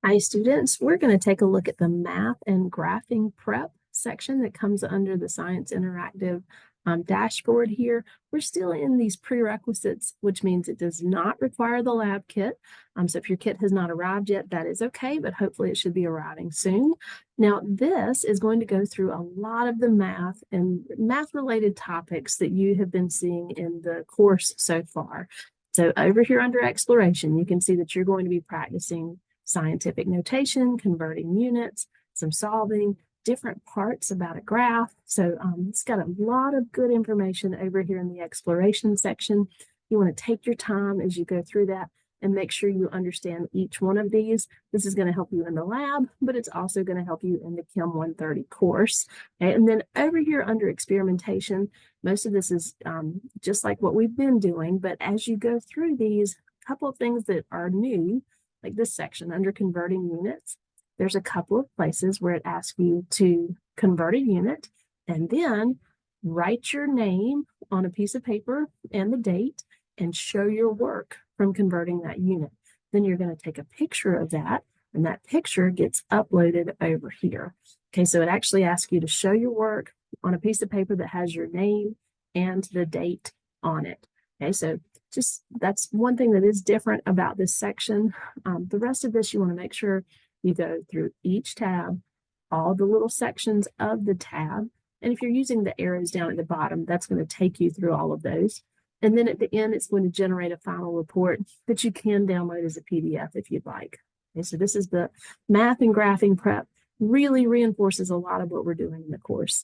Hi, students. We're going to take a look at the math and graphing prep section that comes under the Science Interactive dashboard here. We're still in these prerequisites, which means it does not require the lab kit. So if your kit has not arrived yet, that is okay, but hopefully it should be arriving soon. Now, this is going to go through a lot of the math and math-related topics that you have been seeing in the course so far. So over here under exploration, you can see that you're going to be practicing scientific notation, converting units, some solving, different parts about a graph. So it's got a lot of good information over here in the exploration section. You want to take your time as you go through that and make sure you understand each one of these. This is going to help you in the lab, but it's also going to help you in the CHM 130 course. Okay? And then over here under experimentation, most of this is just like what we've been doing, but as you go through these, a couple of things that are new, like this section under converting units, there's a couple of places where it asks you to convert a unit and then write your name on a piece of paper and the date and show your work from converting that unit. Then you're going to take a picture of that, and that picture gets uploaded over here. Okay, so it actually asks you to show your work on a piece of paper that has your name and the date on it. Okay, so just that's one thing that is different about this section. The rest of this, you want to make sure you go through each tab, all the little sections of the tab. And if you're using the arrows down at the bottom, that's going to take you through all of those. And then at the end, it's going to generate a final report that you can download as a PDF if you'd like. Okay, so this is the math and graphing prep. Really reinforces a lot of what we're doing in the course.